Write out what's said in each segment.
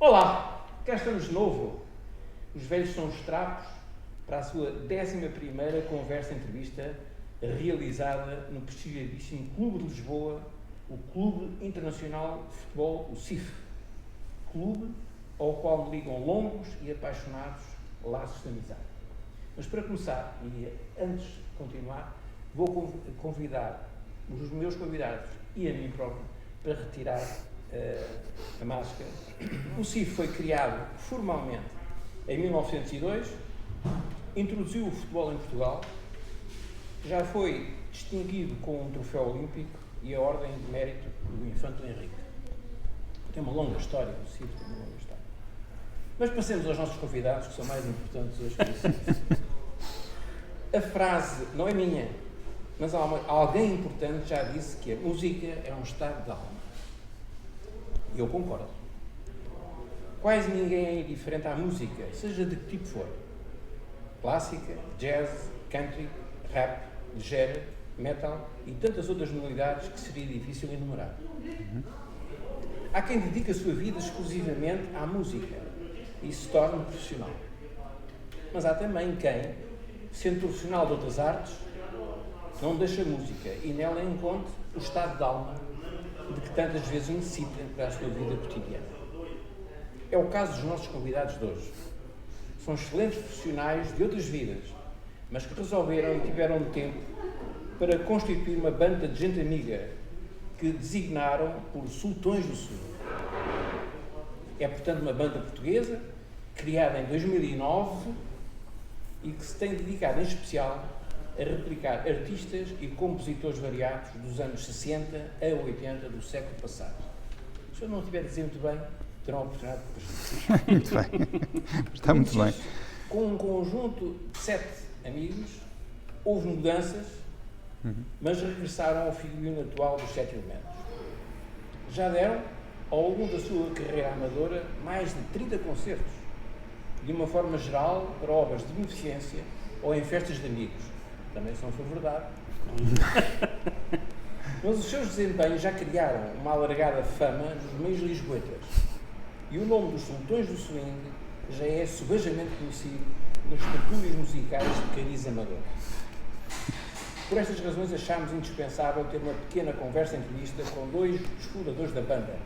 Olá, cá estamos de novo. Os velhos são os trapos para a sua 11ª conversa-entrevista realizada no prestigiadíssimo Clube de Lisboa, o Clube Internacional de Futebol, o CIF. Clube ao qual me ligam longos e apaixonados laços de amizade. Mas para começar, e antes de continuar, vou convidar os meus convidados e a mim próprio para retirar a máscara. O CIF foi criado formalmente em 1902, introduziu o futebol em Portugal, já foi distinguido com um troféu olímpico e a Ordem de Mérito do Infante Henrique. Tem uma longa história, o CIF tem uma longa história. Mas passemos aos nossos convidados, que são mais importantes hoje que o CIF. A frase não é minha, mas alguém importante já disse que a música é um estado de alma. E eu concordo. Quase ninguém é indiferente à música, seja de que tipo for. Clássica, jazz, country, rap, ligeira, metal e tantas outras modalidades que seria difícil enumerar. Há quem dedique a sua vida exclusivamente à música e se torne profissional. Mas há também quem, sendo profissional de outras artes, não deixa a música e nela encontre o estado de alma de que tantas vezes necessita para a sua vida cotidiana. É o caso dos nossos convidados de hoje. São excelentes profissionais de outras vidas, mas que resolveram e tiveram tempo para constituir uma banda de gente amiga que designaram por Sultões do Sul. É, portanto, uma banda portuguesa, criada em 2009 e que se tem dedicado em especial a replicar artistas e compositores variados dos anos 60 a 80 do século passado. Se eu não estiver a dizer muito bem, terão a oportunidade de corrigir. Muito bem. Está muito bem. Com um conjunto de 7 amigos, houve mudanças, mas regressaram ao figurino atual dos 7 elementos. Já deram, ao longo da sua carreira amadora, mais de 30 concertos, de uma forma geral, para obras de beneficência ou em festas de amigos. Também são for verdade. Mas os seus desempenhos já criaram uma alargada fama nos meios lisboetas. E o nome dos Sultões do Swing já é subejamente conhecido nos tertúlios musicais de cariz amador. Por estas razões achámos indispensável ter uma pequena conversa-entrevista com 2 dos fundadores da banda,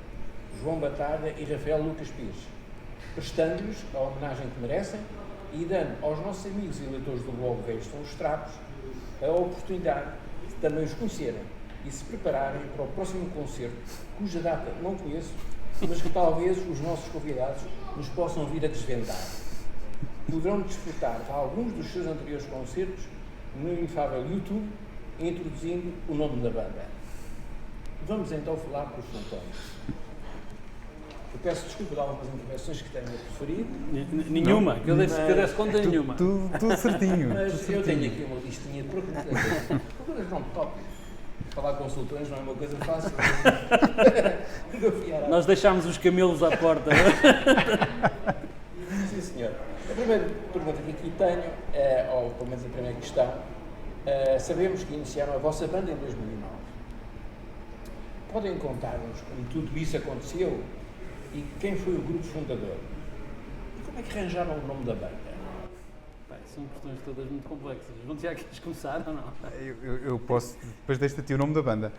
João Batalha e Rafael Lucas Pires, prestando-lhes a homenagem que merecem e dando aos nossos amigos e leitores do blog Velhos São os Trapos a oportunidade de também os conhecerem e se prepararem para o próximo concerto, cuja data não conheço, mas que talvez os nossos convidados nos possam vir a desvendar. Poderão desfrutar de alguns dos seus anteriores concertos no inefável YouTube, introduzindo o nome da banda. Vamos então falar com os Sultões. Eu peço desculpa de algumas intervenções que tenho preferido. Nenhuma, que eu desse conta nenhuma. Tudo certinho. Mas eu tenho aqui uma listinha de procuras não tópicos. Falar com Sultões não é uma coisa fácil. Nós deixámos os camelos à porta. Sim, senhor. A primeira pergunta que aqui tenho, ou pelo menos a primeira questão, sabemos que iniciaram a vossa banda em 2009. Podem contar-nos como tudo isso aconteceu e quem foi o grupo fundador? E como é que arranjaram o nome da banda? São questões todas muito complexas. João Tiago, queres começar ou não? Eu posso, depois deste-te o nome da banda.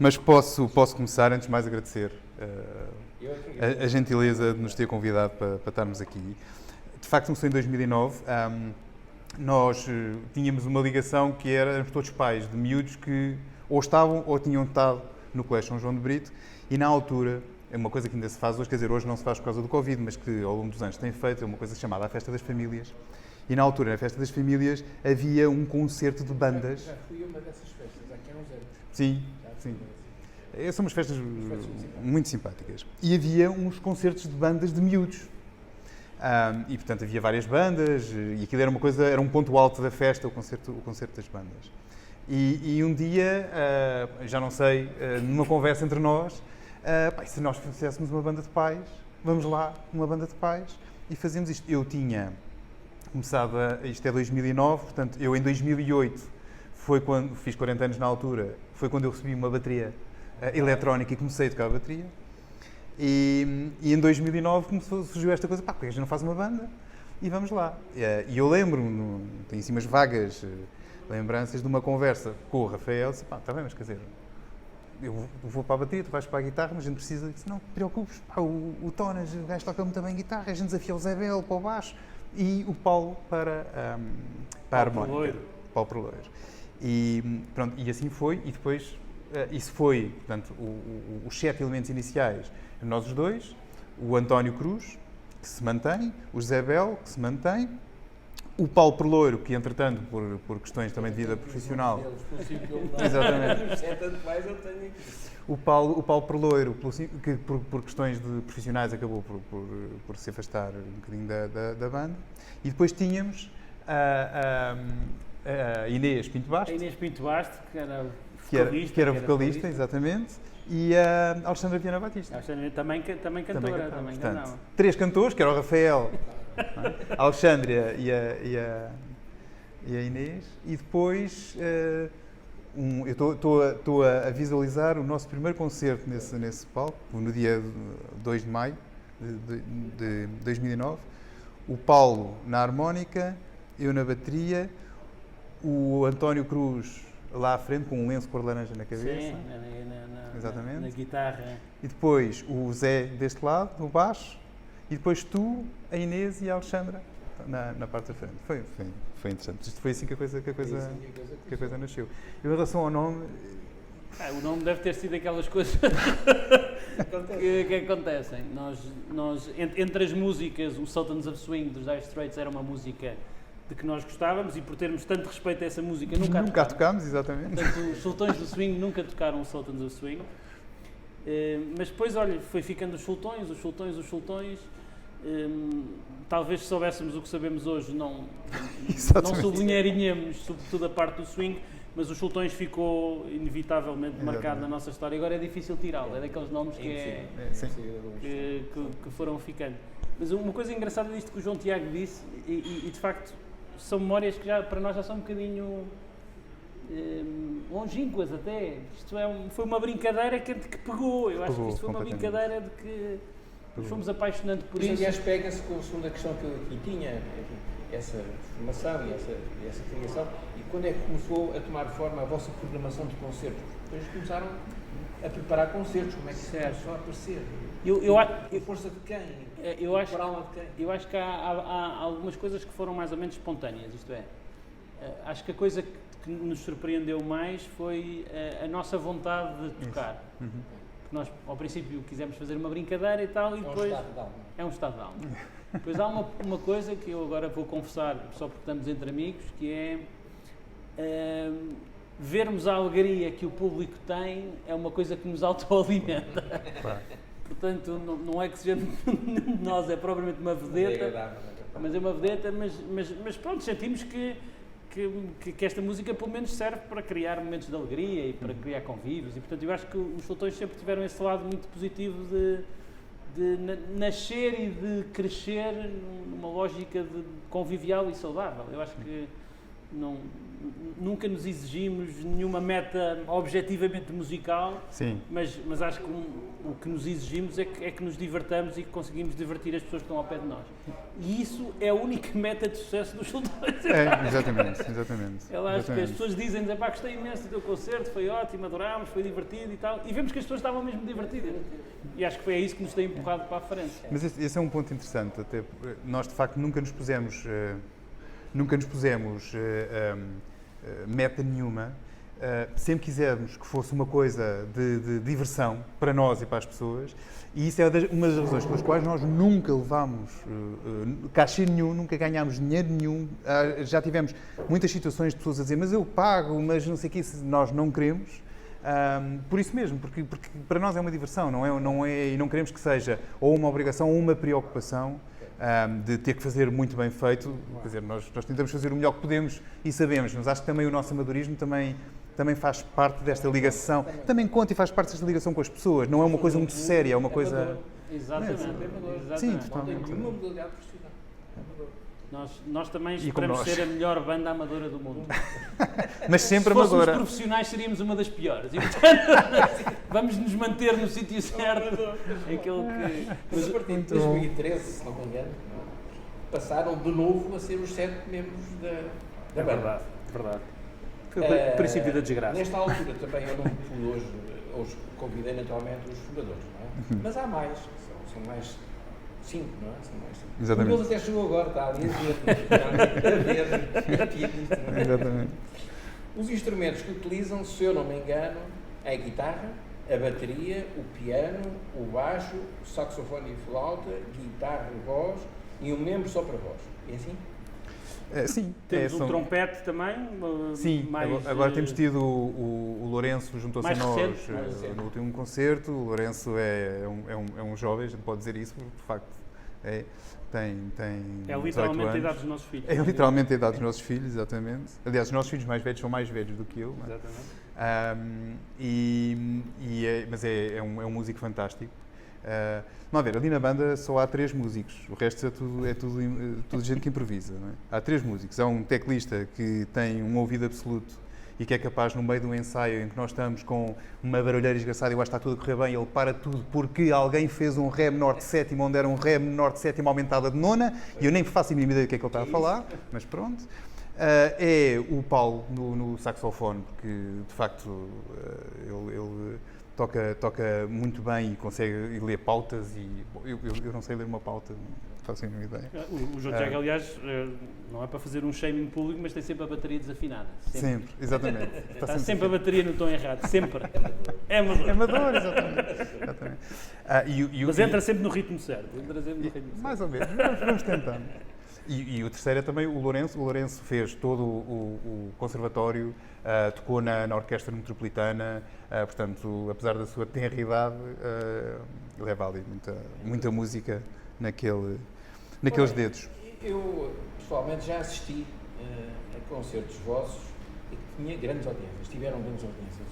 Mas posso começar, antes de mais agradecer a gentileza de nos ter convidado para estarmos aqui. De facto, começou em 2009. Nós tínhamos uma ligação que éramos todos pais de miúdos que ou estavam ou tinham estado no Colégio São João de Brito e na altura, é uma coisa que ainda se faz hoje, quer dizer, hoje não se faz por causa do Covid, mas que ao longo dos anos tem feito, é uma coisa chamada a Festa das Famílias. E na altura, na Festa das Famílias, havia um concerto de bandas. Já fui a uma dessas festas, há uns anos. Sim, sim. São umas festas muito simpáticas. E havia uns concertos de bandas de miúdos. E, portanto, havia várias bandas e aquilo era uma coisa, era um ponto alto da festa, o concerto das bandas. E um dia, já não sei, numa conversa entre nós, se nós fizéssemos uma banda de pais, vamos lá, uma banda de pais, e fazemos isto. Eu tinha começado, isto é 2009, portanto, eu em 2008, foi quando, fiz 40 anos na altura, foi quando eu recebi uma bateria eletrónica e comecei a tocar a bateria. E em 2009 surgiu esta coisa, pá, porque a gente não faz uma banda? E vamos lá. E eu lembro-me, tenho assim umas vagas lembranças de uma conversa com o Rafael, disse, pá, está bem, mas quer dizer, eu vou para a bateria, tu vais para a guitarra, mas a gente precisa, disse, não te preocupes, pá, o Tonas, o gajo toca muito bem guitarra, a gente desafia o Zé Belo para o baixo e o Paulo para a harmónica. Paulo Proleiro. E pronto, e assim foi, e depois isso foi, portanto, os 7 elementos iniciais, nós os dois, o António Cruz, que se mantém, o Zé Belo, que se mantém, o Paulo Perloiro, que entretanto, por questões também de vida profissional... Exatamente. O Paulo Perloiro, que por questões questões acabou por se afastar um bocadinho da banda. E depois tínhamos a Inês Pinto Basto. A Inês Pinto Basto, que era vocalista, exatamente. E a Alexandra Viana Batista. Também cantora. Portanto, 3 cantores, que era o Rafael, a Alexandria e a Inês. E depois eu estou a visualizar o nosso primeiro concerto nesse palco, no dia 2 de maio de 2009. O Paulo na harmónica, eu na bateria, o António Cruz lá à frente com um lenço cor de laranja na cabeça. Sim, exatamente. Na guitarra. E depois o Zé deste lado, no baixo, e depois tu, a Inês e a Alexandra na parte da frente. Foi interessante. Isto foi assim que a coisa nasceu. E em relação ao nome... O nome deve ter sido aquelas coisas que acontecem. Nós, entre as músicas, o Sultans of Swing dos Dire Straits era uma música de que nós gostávamos e por termos tanto respeito a essa música nunca a tocámos, exatamente. Portanto, os Sultões do Swing nunca tocaram o Sultans of Swing. Mas depois, olha, foi ficando os sultões. Talvez se soubéssemos o que sabemos hoje, não sublinharíamos sobretudo a parte do swing, mas os sultões ficou inevitavelmente marcado na nossa história. Agora é difícil tirá-lo, é daqueles nomes que foram ficando. Mas uma coisa engraçada disto que o João Tiago disse, e de facto são memórias que para nós já são um bocadinho longínquas até. Isto foi uma brincadeira que pegou. Eu acho que isto foi uma brincadeira de que nos fomos apaixonando por isso. Aliás, pega-se com a segunda questão que eu aqui tinha, essa formação e essa criação, e quando é que começou a tomar forma a vossa programação de concertos? Depois começaram a preparar concertos, como é que isso começou a aparecer? A força de quem? Eu acho que há algumas coisas que foram mais ou menos espontâneas, isto é, acho que a coisa que nos surpreendeu mais foi a nossa vontade de tocar. Nós, ao princípio, quisemos fazer uma brincadeira e tal, e depois... É um estado de alma. Depois há uma coisa que eu agora vou confessar, só porque estamos entre amigos, que é vermos a alegria que o público tem, é uma coisa que nos autoalimenta. Portanto, não é que seja nenhum de nós é propriamente uma vedeta, mas é uma vedeta, mas pronto, sentimos que esta música pelo menos serve para criar momentos de alegria e para criar convívios, e portanto eu acho que os Sultões sempre tiveram esse lado muito positivo de nascer e de crescer numa lógica de convivial e saudável. Eu acho que nunca nos exigimos nenhuma meta objetivamente musical. Sim. Mas acho que o que nos exigimos é que nos divertamos e que conseguimos divertir as pessoas que estão ao pé de nós. E isso é a única meta de sucesso dos Sultões. Exatamente. Eu acho que as pessoas dizem, pá, gostei imenso do teu concerto, foi ótimo, adorámos, foi divertido e tal, e vemos que as pessoas estavam mesmo divertidas. E acho que foi isso que nos tem empurrado para a frente. Mas esse é um ponto interessante, até nós de facto nunca nos pusemos meta nenhuma. Sempre quisemos que fosse uma coisa de diversão para nós e para as pessoas, e isso é uma das razões pelas quais nós nunca levámos cachê nenhum, nunca ganhámos dinheiro nenhum. Já tivemos muitas situações de pessoas a dizer, mas eu pago, mas não sei o que, nós não queremos. Por isso mesmo, porque para nós é uma diversão, e não queremos que seja ou uma obrigação ou uma preocupação de ter que fazer muito bem feito. Quer dizer, nós tentamos fazer o melhor que podemos e sabemos, mas acho que também o nosso amadorismo também faz parte desta ligação, também conta e faz parte desta ligação com as pessoas, não é uma coisa muito séria, é uma coisa... Exatamente. Sim, totalmente. Nós também esperamos ser a melhor banda amadora do mundo. mas sempre Se fôssemos amadora. profissionais seríamos uma das piores. E, portanto, vamos nos manter no sítio certo. Aquele que... Mas a partir de 2013, se não me engano, passaram de novo a ser os 7 membros da banda. Verdade. Foi o princípio da desgraça. Nesta altura também eu não fui hoje convidei naturalmente os fundadores, não é? Mas há mais, são mais 5, não é? São mais 5. Exatamente. Um deles até chegou agora, está ali a ver, Exatamente. Os instrumentos que utilizam, se eu não me engano, é a guitarra, a bateria, o piano, o baixo, o saxofone e flauta, guitarra e voz e um membro só para voz. É assim? Sim. Temos um trompete também. Sim, mais, agora temos tido o Lourenço juntou-se a nós recente. no último concerto. O Lourenço é um jovem, a gente pode dizer isso, de facto. Tem é literalmente a idade dos nossos filhos. É literalmente a idade dos nossos filhos, exatamente. Aliás, os nossos filhos mais velhos são mais velhos do que eu. Não é? Exatamente. Mas é um músico fantástico. Vamos ver, ali na banda só há 3 músicos, o resto é tudo gente que improvisa. Não é? Há 3 músicos, há um teclista que tem um ouvido absoluto e que é capaz, no meio de um ensaio em que nós estamos com uma barulheira desgraçada e eu acho que está tudo a correr bem, ele para tudo porque alguém fez um Ré menor de sétima onde era um Ré menor de sétima aumentada de nona e eu nem faço a mínima ideia do que é que ele está a falar, mas pronto. É o Paulo no saxofone, porque de facto ele toca muito bem e consegue ler pautas e eu não sei ler uma pauta, não faço a mínima ideia. O João Tiago, aliás, não é para fazer um shaming público, mas tem sempre a bateria desafinada. Sempre exatamente. Está sempre a bateria no tom errado, sempre. É amador. É amador, exatamente. Mas entra sempre no ritmo certo. Mais ou menos, vamos tentando. E o terceiro é também o Lourenço. O Lourenço fez todo o conservatório, tocou na Orquestra Metropolitana, portanto, apesar da sua tenra idade, leva ali muita música naqueles dedos. Eu, pessoalmente, já assisti a concertos vossos e que tinha grandes audiências, tiveram grandes audiências.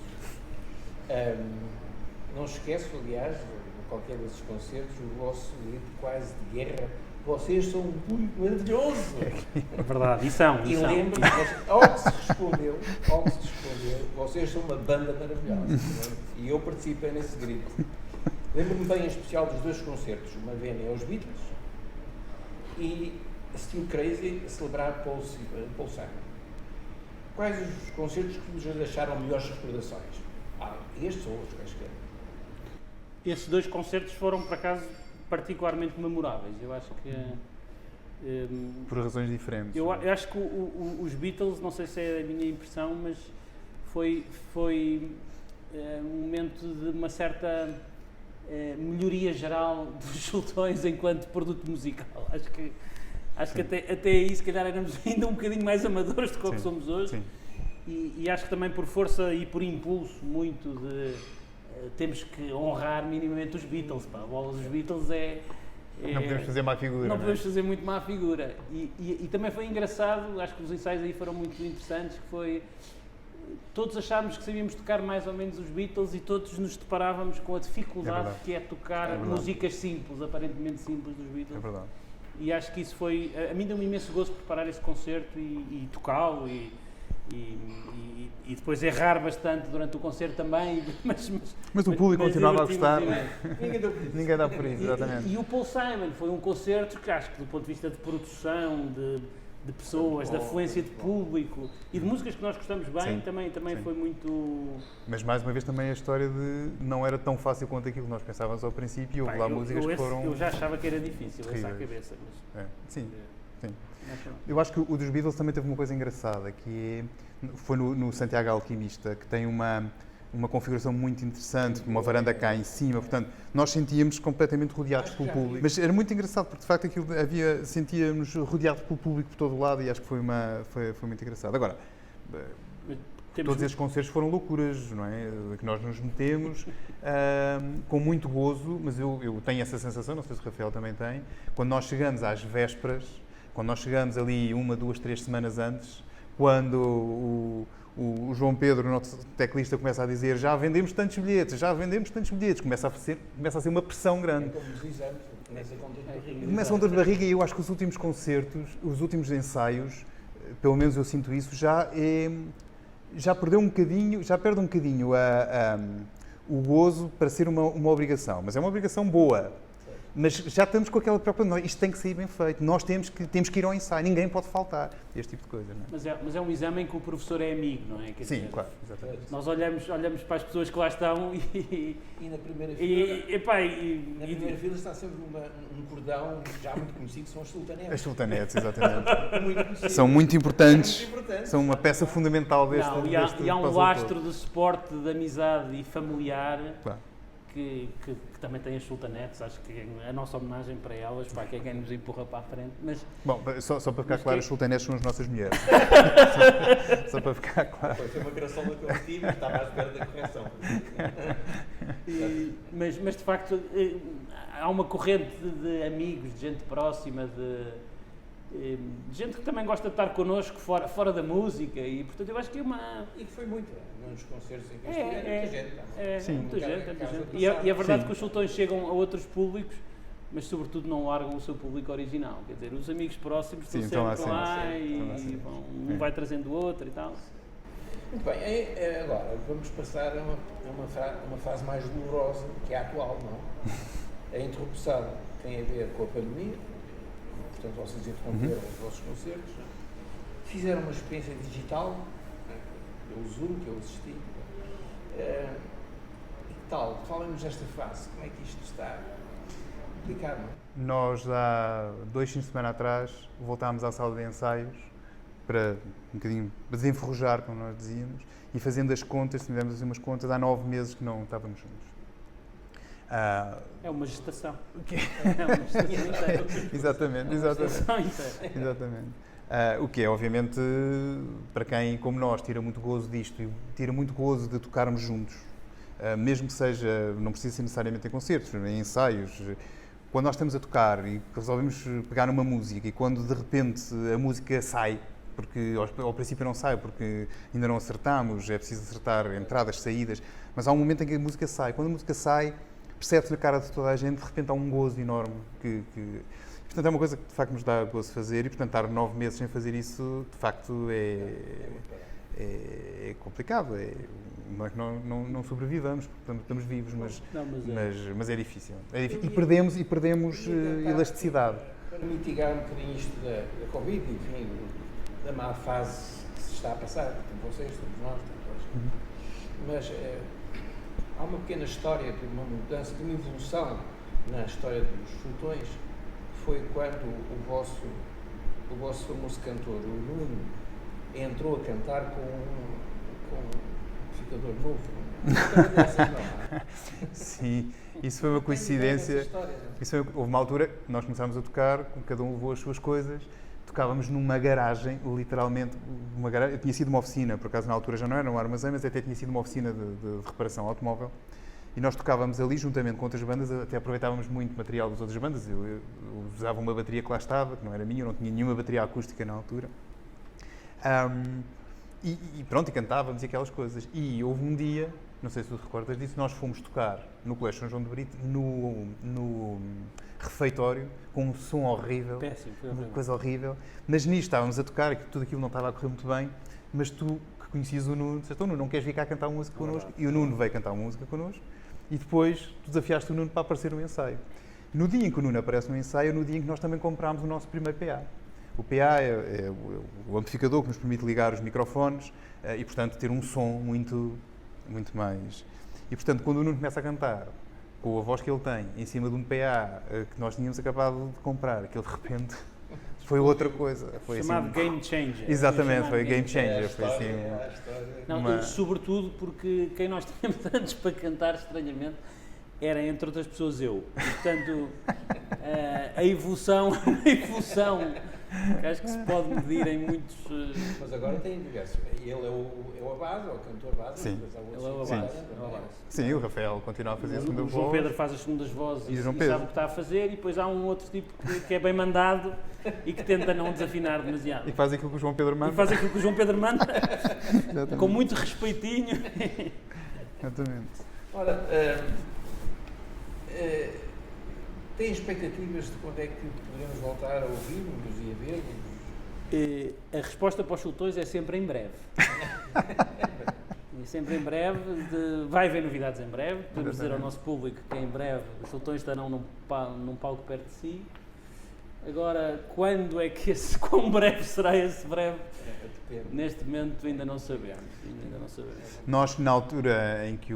Não esqueço, aliás, de qualquer desses concertos, o vosso grito quase de guerra. Vocês são um público maravilhoso. É verdade, e são. E lembro-me, ao que se respondeu, vocês são uma banda maravilhosa. E eu participei nesse grito. Lembro-me bem em especial dos 2 concertos, uma vez aos Beatles e Steel Crazy a celebrar Paul Simon. Quais os concertos que vos deixaram melhores recordações? Estes ou outros, quaisquer? Esses 2 concertos foram, por acaso, particularmente memoráveis. Eu acho que... por razões diferentes. Eu acho que os Beatles, não sei se é a minha impressão, mas foi um momento de uma certa melhoria geral dos Sultões enquanto produto musical. Acho que até aí, se calhar, éramos ainda um bocadinho mais amadores do que somos hoje. Sim. E acho que também por força e por impulso muito de... temos que honrar minimamente os Beatles. Os Beatles não podemos fazer má figura. Não podemos fazer muito má figura. E também foi engraçado, acho que os ensaios aí foram muito interessantes, que foi... Todos achámos que sabíamos tocar mais ou menos os Beatles e todos nos deparávamos com a dificuldade que é tocar músicas simples, aparentemente simples dos Beatles. É verdade. E acho que isso foi... A mim deu-me imenso gosto preparar esse concerto e tocá-lo e depois errar bastante durante o concerto também, mas o público continuava a gostar. Ninguém dá por isso, exatamente. E o Paul Simon foi um concerto que acho que do ponto de vista de produção, de pessoas, de afluência de público e de músicas que nós gostamos bem, também foi muito... Mas mais uma vez também a história de não era tão fácil quanto aquilo que nós pensávamos ao princípio e houve lá músicas que foram... Eu já achava que era difícil, essa à cabeça. Mas... Sim. Eu acho que o dos Beatles também teve uma coisa engraçada, que foi no Santiago Alquimista, que tem uma configuração muito interessante, uma varanda cá em cima, portanto, nós sentíamos completamente rodeados pelo público. Mas era muito engraçado, porque de facto aquilo sentíamos rodeados pelo público por todo o lado e acho que foi muito engraçado. Agora, todos esses concertos foram loucuras, não é? Que nós nos metemos com muito gozo, mas eu tenho essa sensação, não sei se o Rafael também tem, quando nós chegamos às vésperas, quando nós chegamos ali 1, 2, 3 semanas antes, quando o João Pedro, o nosso teclista, começa a dizer já vendemos tantos bilhetes, começa a ser uma pressão grande. É como os exames, começa com dor de barriga e eu acho que os últimos concertos, os últimos ensaios, pelo menos eu sinto isso, já já perde um bocadinho o gozo para ser uma obrigação, mas é uma obrigação boa. Mas já estamos com aquela preocupação, isto tem que sair bem feito, nós temos que ir ao ensaio, ninguém pode faltar, este tipo de coisa. Não é? Mas é um exame em que o professor é amigo, não é? Quer Sim, dizer, claro, exatamente. nós olhamos para as pessoas que lá estão E na primeira fila, e na primeira fila está sempre um cordão já muito conhecido, que são as sultanetes. As sultanetes, exatamente. Muito conhecido. São muito importantes, Muito importantes. são uma peça fundamental deste não, e há um puzzle lastro todo. de suporte, de amizade e familiar Claro. que também tem as sultanetes. Acho que a nossa homenagem para elas, para que é quem nos empurra para a frente. Mas Bom, só para ficar claro, as sultanetes são as nossas mulheres. só para ficar claro. Foi uma graçola que eu tive e estava à espera da correção. mas de facto há uma corrente de amigos, de gente próxima, de gente que também gosta de estar connosco fora da música e portanto eu acho que é uma... E que foi muito, nos concertos em que eu estive, muita gente. Sim. Muita gente. Casa E é verdade Sim. que os sultões chegam a outros públicos, mas sobretudo não largam o seu público original. Quer dizer, os amigos próximos Sim, estão estão sempre lá lá sempre. Estão lá e sempre. um vai trazendo o outro e tal. Muito bem, agora vamos passar a uma fase mais dolorosa, que é a atual, não? A interrupção tem a ver com a pandemia, portanto vocês interromperam os vossos concertos, fizeram uma experiência digital, o Zoom, que eu assisti, e que tal? Falem-nos desta fase, como é que isto está complicado, não é? Nós, há 2 fins de semana atrás, voltámos à sala de ensaios para um bocadinho desenferrujar, como nós dizíamos, e fazendo as contas, tivemos assim umas contas, há 9 meses que não estávamos juntos. É uma gestação. O É uma gestação inteira. Exatamente, É uma gestação inteira. exatamente. O que é, obviamente, para quem, como nós, tira muito gozo disto e tira muito gozo de tocarmos juntos, mesmo que seja, não precisa ser necessariamente em concertos, em ensaios, quando nós estamos a tocar e resolvemos pegar numa música e quando de repente a música sai, porque ao princípio não sai, porque ainda não acertamos, é preciso acertar entradas, saídas, mas há um momento em que a música sai. Quando a música sai, percebe-se na cara de toda a gente, de repente há um gozo enorme. Portanto, é uma coisa que de facto nos dá gozo fazer e, portanto, estar 9 meses sem fazer isso, de facto, é complicado. Não é que não sobrevivamos, porque estamos vivos, mas é difícil. E perdemos elasticidade. Para mitigar um bocadinho isto da Covid, enfim, da má fase que se está a passar, tanto vocês, tanto nós, mas há uma pequena história de uma mudança, de uma evolução na história dos sultões, que foi quando o vosso famoso cantor, o Nuno, entrou a cantar com um amplificador novo. Sim, isso foi uma coincidência. Houve uma altura que nós começámos a tocar, cada um levou as suas coisas, tocávamos numa garagem, literalmente, eu tinha sido uma oficina, por acaso na altura já não era um armazém, mas até tinha sido uma oficina de reparação automóvel, e nós tocávamos ali juntamente com outras bandas, até aproveitávamos muito material das outras bandas, eu usava uma bateria que lá estava, que não era minha, eu não tinha nenhuma bateria acústica na altura, e pronto, e cantávamos e aquelas coisas, e houve um dia, não sei se tu te recordas disso, nós fomos tocar no Colégio São João de Brito, no refeitório, com um som horrível, Péssimo, foi uma horrível. coisa horrível, mas nisto estávamos a tocar, tudo aquilo não estava a correr muito bem, mas tu, que conhecias o Nuno, disseste, Nuno, não queres vir cá cantar música connosco? E o Nuno veio cantar música connosco, e depois tu desafiaste o Nuno para aparecer no ensaio. No dia em que o Nuno aparece no ensaio, é no dia em que nós também comprámos o nosso primeiro PA. O PA é o amplificador que nos permite ligar os microfones e, portanto, ter um som muito mais... E, portanto, quando o Nuno começa a cantar, com a voz que ele tem, em cima de um PA que nós tínhamos acabado de comprar, aquilo de repente foi outra coisa. Foi Chamado assim, Game Changer. exatamente, foi Game É a Changer. Foi história, assim, a história. Não, uma- sobretudo porque quem nós tínhamos antes para cantar, estranhamente, era, entre outras pessoas, eu. E, portanto, a evolução é uma evolução que acho que se pode medir em muitos... Mas agora tem diversos. Ele é o base, é o cantor base. Sim. Mas há outros Ele é o que base, cantam, é o não é? base. Sim, o Rafael continua a fazer a segunda O João voz. Pedro faz as segundas vozes E o e João sabe Pedro. o que está a fazer, e depois há um outro tipo que é bem mandado e que tenta não desafinar demasiado. E faz aquilo que o João Pedro manda. E faz aquilo que o João Pedro manda, Exatamente. com muito respeitinho. Exatamente. Ora, tem expectativas de quando é que podemos voltar a ouvir-vos e a ver-vos? A resposta para os sultões é sempre em breve. sempre em breve. Vai haver novidades em breve. Podemos dizer ao nosso público que em breve os Sultões estarão num palco perto de si. Agora, quão breve será esse breve? Neste momento ainda não sabemos. Nós, na altura em que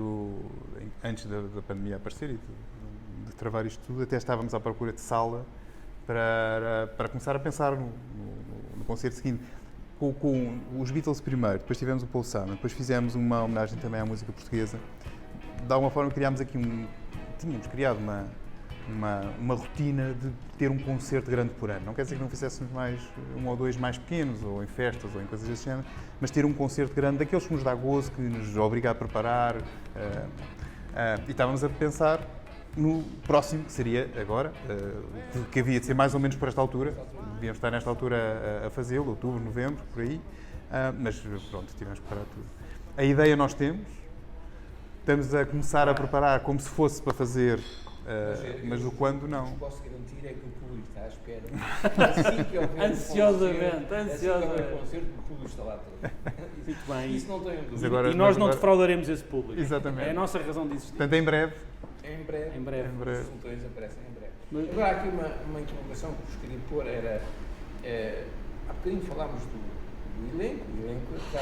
antes da pandemia aparecer e de travar isto tudo, até estávamos à procura de sala para começar a pensar no concerto seguinte. Com os Beatles primeiro, depois tivemos o Paul Simon, depois fizemos uma homenagem também à música portuguesa. De alguma forma criámos aqui tínhamos criado uma rotina de ter um concerto grande por ano. Não quer dizer que não fizéssemos mais um ou dois mais pequenos, ou em festas, ou em coisas desse género, mas ter um concerto grande, daqueles que nos dá gozo, que nos obriga a preparar. E estávamos a pensar no próximo, que seria agora, que havia de ser mais ou menos por esta altura. Devíamos estar nesta altura a fazê-lo, outubro, novembro, por aí. Mas pronto, tivemos que parar tudo. A ideia nós temos, estamos a começar a preparar como se fosse para fazer, mas do quando não. O que posso garantir é que o público está à espera. Assim que houver ansiosamente. Assim que houver concerto, o público está lá todo. Muito bem. Isso não tenho dúvida. Agora, e nós não defraudaremos esse público. Exatamente. É a nossa razão de existir. Portanto, em breve. Em breve. Os Sultões aparecem em breve. Mas... Agora, há aqui uma interrogação que vos queria pôr, era... há bocadinho falámos do elenco. O elenco já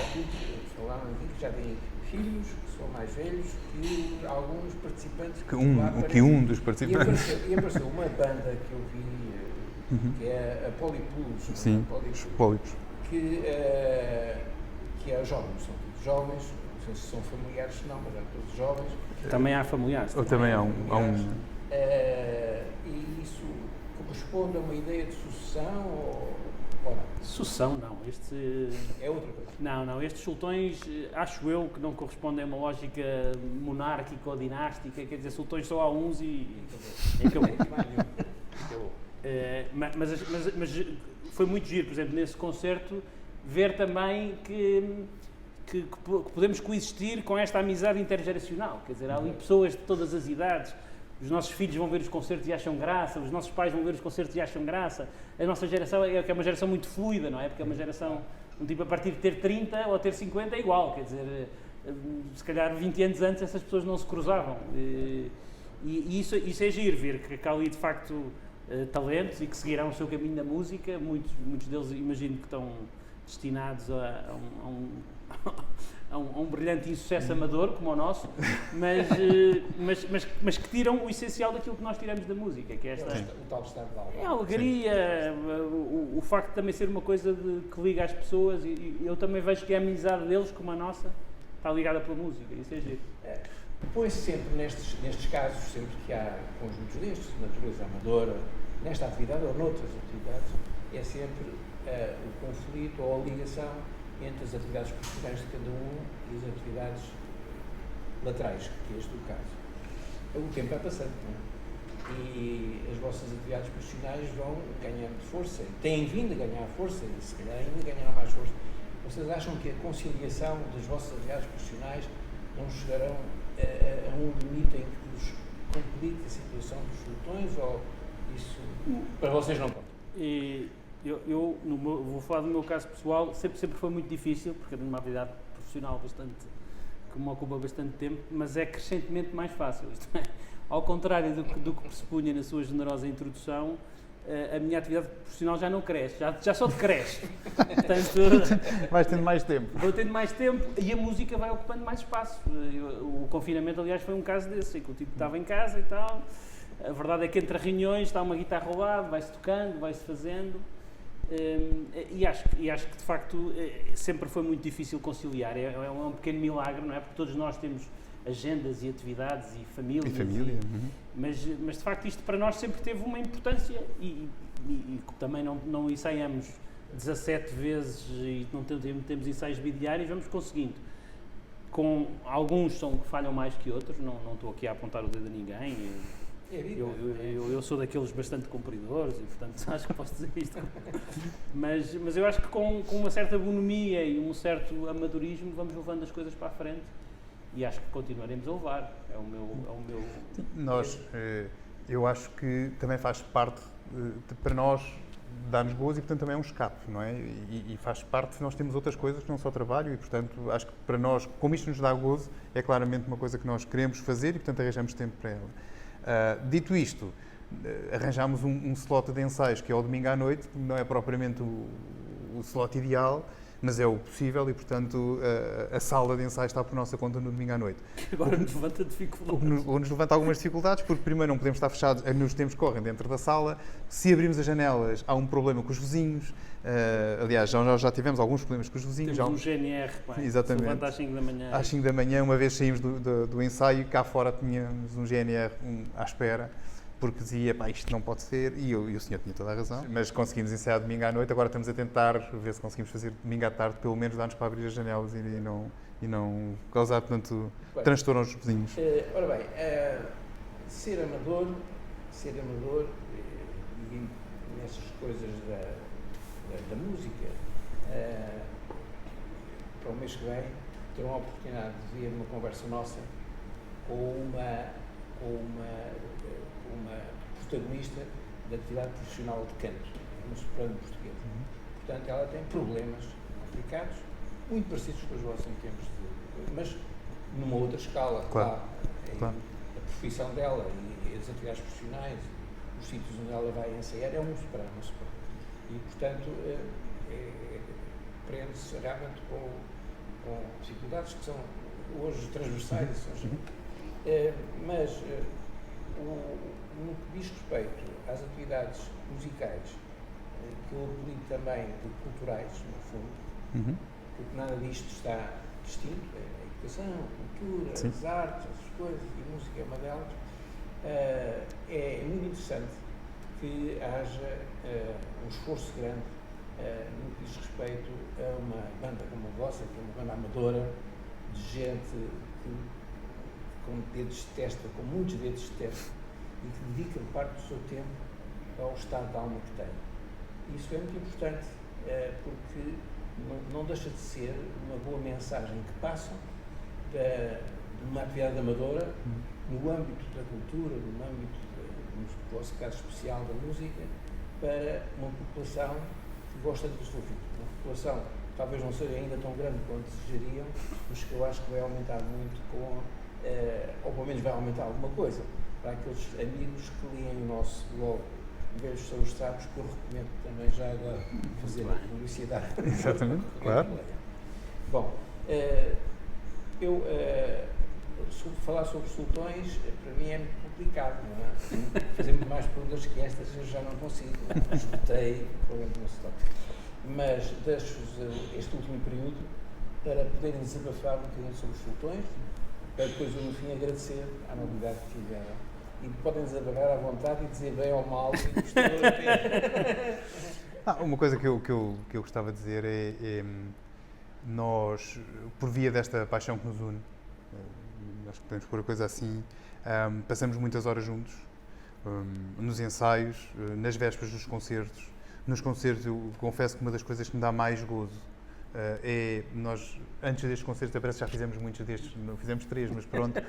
falaram aqui que já tem filhos, que são mais velhos, que alguns participantes... Que um dos participantes... E apareceu uma banda que eu vi, que é a Polypulus. Sim, os Pólipos. Que é jovens, são todos jovens, não sei se são familiares, não, mas são todos jovens. Também há familiares. Ou também há um. E isso corresponde a uma ideia de sucessão ou não? Sucessão, não. Este... É outra coisa. Não. Estes sultões, acho eu, que não correspondem a uma lógica monárquica ou dinástica. Quer dizer, sultões só há uns e acabou. Mas foi muito giro, por exemplo, nesse concerto, ver também que podemos coexistir com esta amizade intergeracional. Quer dizer, há ali pessoas de todas as idades. Os nossos filhos vão ver os concertos e acham graça, os nossos pais vão ver os concertos e acham graça. A nossa geração é uma geração muito fluida, não é? Porque é uma geração, a partir de ter 30 ou ter 50 é igual, quer dizer, se calhar 20 anos antes essas pessoas não se cruzavam. E isso é giro, ver que há ali de facto talentos e que seguirão o seu caminho na música. Muitos deles imagino que estão destinados a um brilhante insucesso amador como o nosso, mas que tiram o essencial daquilo que nós tiramos da música, que é esta... O tal estado de alma. É a alegria, o facto de também ser uma coisa que liga as pessoas, e eu também vejo que a amizade deles, como a nossa, está ligada pela música, isso é giro. Põe-se sempre nestes casos, sempre que há conjuntos destes, de natureza amadora, nesta atividade ou noutras atividades, é sempre o conflito ou a ligação entre as atividades profissionais de cada um e as atividades laterais, que é este o caso. O tempo vai passando, não é? E as vossas atividades profissionais vão ganhando força, têm vindo a ganhar força e se calhar ainda ganharão mais força. Vocês acham que a conciliação das vossas atividades profissionais não chegarão a um limite em que vos complique a situação dos sultões, ou isso para vocês não conta? Eu vou falar do meu caso pessoal, sempre foi muito difícil, porque eu tenho uma atividade profissional que me ocupa bastante tempo, mas é crescentemente mais fácil. Isto é, ao contrário do que pressupunha na sua generosa introdução, a minha atividade profissional já não cresce, já só decresce. Portanto, vais tendo mais tempo. Vou tendo mais tempo e a música vai ocupando mais espaço. O confinamento, aliás, foi um caso desse, em que o tipo estava em casa e tal. A verdade é que entre reuniões está uma guitarra ao lado, vai-se tocando, vai-se fazendo. E acho que de facto sempre foi muito difícil conciliar. É um pequeno milagre, não é? Porque todos nós temos agendas e atividades e famílias. Mas de facto isto para nós sempre teve uma importância e também não ensaiamos 17 vezes e não temos ensaios bidiários, vamos conseguindo. Com alguns que falham mais que outros, não estou aqui a apontar o dedo a ninguém. Eu sou daqueles bastante cumpridores e, portanto, acho que posso dizer isto. Mas eu acho que com uma certa bonomia e um certo amadorismo vamos levando as coisas para a frente e acho que continuaremos a levar. É o meu... Nós, eu acho que também faz parte, para nós, dá-nos gozo e, portanto, também é um escape, não é? E faz parte, nós temos outras coisas que não só trabalho e, portanto, acho que para nós, como isto nos dá gozo, é claramente uma coisa que nós queremos fazer e, portanto, arranjamos tempo para ela. Dito isto, arranjámos um slot de ensaios que é ao domingo à noite, não é propriamente o slot ideal, mas é o possível e, portanto, a sala de ensaios está por nossa conta no domingo à noite. Agora nos levanta dificuldades. Nos levanta algumas dificuldades, porque primeiro não podemos estar fechados nos tempos que correm dentro da sala. Se abrirmos as janelas, há um problema com os vizinhos. Aliás, já tivemos alguns problemas com os vizinhos. Temos um GNR, exatamente. Se levanta às 5 da manhã. Às 5 da manhã, uma vez saímos do ensaio, cá fora tínhamos um GNR à espera, porque dizia, pá, isto não pode ser, e o senhor tinha toda a razão, mas conseguimos ensaiar domingo à noite, agora estamos a tentar ver se conseguimos fazer domingo à tarde, pelo menos dar-nos para abrir as janelas e não causar tanto transtorno aos vizinhos. Ora bem, ser amador, e nessas coisas da música, para o mês que vem, terão a oportunidade de ver uma conversa nossa com uma protagonista da atividade profissional de canto, uma soprano portuguesa. Portanto, ela tem problemas complicados, muito parecidos com os vossos em termos mas numa outra escala. Claro. A profissão dela e as atividades profissionais, os sítios onde ela vai ensaiar, é um soprano. E, portanto, prende-se realmente com dificuldades que são hoje transversais, mas no que diz respeito às atividades musicais, que eu apelido também de culturais, no fundo, porque nada disto está distinto, a educação, a cultura, Sim. as artes, essas coisas, e a música é uma delas, é muito interessante que haja um esforço grande no que diz respeito a uma banda como a vossa, que é uma banda amadora, de gente com dedos de testa, com muitos dedos de testa, e que dedica parte do seu tempo ao estado de alma que tem. Isso é muito importante, porque não deixa de ser uma boa mensagem que passam de uma atividade amadora, no âmbito da cultura, no âmbito, no vosso caso especial, da música, para uma população que gosta de vos ouvir. Uma população talvez não seja ainda tão grande quanto desejariam, mas que eu acho que vai aumentar muito ou pelo menos vai aumentar alguma coisa, para aqueles amigos que leem o nosso blog Velhos São os Sapos, que eu recomendo também já agora fazer a publicidade. Exatamente, claro. Bom, falar sobre sultões, para mim é muito complicado, não é? Fazer muito mais perguntas que estas eu já não consigo. Esgotei o problema do sultão. Mas deixo-vos este último período para poderem desabafar um bocadinho sobre os sultões, para depois eu no fim agradecer a novidade que tiveram. E podem desabafar à vontade e dizer bem ou mal e gostou a pena. Uma coisa que eu gostava de dizer é nós, por via desta paixão que nos une, acho que podemos pôr a coisa assim, passamos muitas horas juntos, nos ensaios, nas vésperas dos concertos. Nos concertos, eu confesso que uma das coisas que me dá mais gozo nós, antes destes concertos, parece que já fizemos muitos destes, não fizemos 3, mas pronto,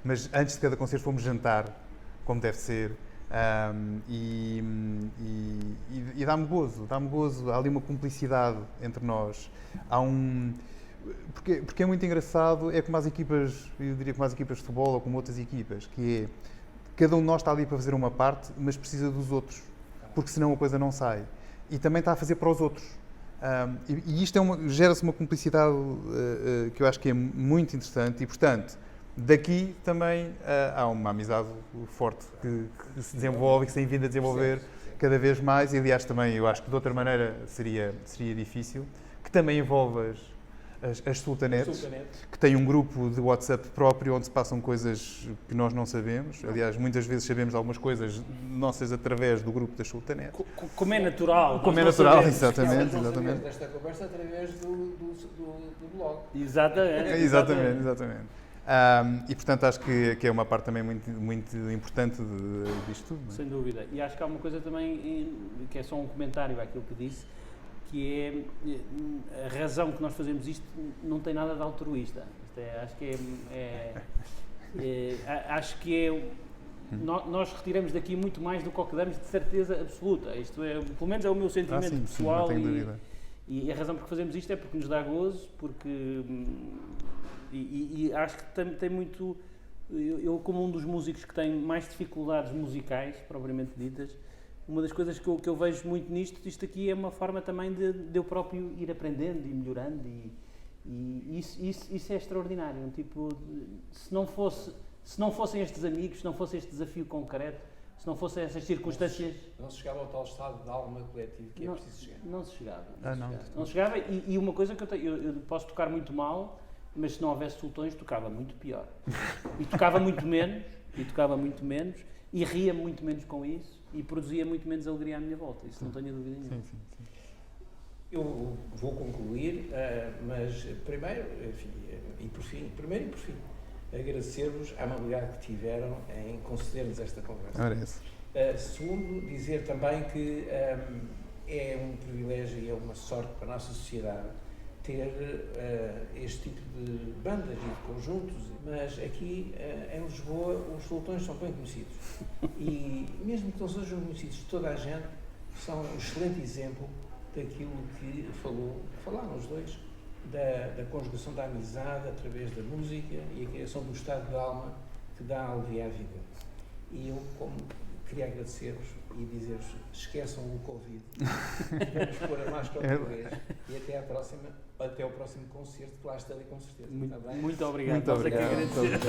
mas antes de cada concerto fomos jantar, como deve ser, e dá-me gozo, há ali uma cumplicidade entre nós, porque é muito engraçado, é como as equipas, eu diria como as equipas de futebol ou como outras equipas, que é, cada um de nós está ali para fazer uma parte, mas precisa dos outros, porque senão a coisa não sai, e também está a fazer para os outros. E isto gera-se uma cumplicidade que eu acho que é muito interessante e, portanto, daqui também há uma amizade forte que se desenvolve e que se tem vindo a desenvolver cada vez mais e, aliás, também eu acho que de outra maneira seria difícil, que também envolve as sultanetes, que têm um grupo de WhatsApp próprio onde se passam coisas que nós não sabemos. Aliás, muitas vezes sabemos algumas coisas nossas através do grupo das sultanetes. Como é natural. Como é natural, exatamente. Desta conversa através do blog. Exatamente. E, portanto, acho que é uma parte também muito, muito importante disto tudo. Não é? Sem dúvida. E acho que há uma coisa também, que é só um comentário àquilo que disse, que é a razão que nós fazemos isto não tem nada de altruísta. Acho que é nós retiramos daqui muito mais do que damos, de certeza absoluta. Isto é, pelo menos é o meu sentimento pessoal. Sim, não tenho dúvida. E a razão por que fazemos isto é porque nos dá gozo, porque... E acho que tem muito... Eu, como um dos músicos que tem mais dificuldades musicais, propriamente ditas, uma das coisas que eu vejo muito isto aqui é uma forma também de eu próprio ir aprendendo e melhorando, e isso é extraordinário. Tipo, se não fossem estes amigos, se não fosse este desafio concreto, se não fossem essas circunstâncias... Não se chegava ao tal estado de alma coletivo que é preciso chegar. Não se chegava. Não se chegava, e uma coisa que eu posso tocar muito mal, mas se não houvesse sultões, tocava muito pior. E tocava muito menos, e ria muito menos com isso, e produzia muito menos alegria à minha volta. Isso não tenho dúvida nenhuma. Sim. Eu vou concluir, mas primeiro e por fim, agradecer-vos a amabilidade que tiveram em conceder-nos esta conversa. Segundo, dizer também que é um privilégio e é uma sorte para a nossa sociedade ter este tipo de bandas e de conjuntos, mas aqui em Lisboa os Sultões são bem conhecidos e mesmo que não sejam conhecidos de toda a gente, são um excelente exemplo daquilo que falaram os dois, da conjugação da amizade através da música e a criação do estado de alma que dá alegria à vida. E eu, como queria agradecer-vos e dizer-vos, esqueçam o Covid, vamos pôr a máscara outra vez e até ao próximo concerto, que lá estarei com certeza. Muito obrigado. Muito obrigado. Nós é que agradecemos.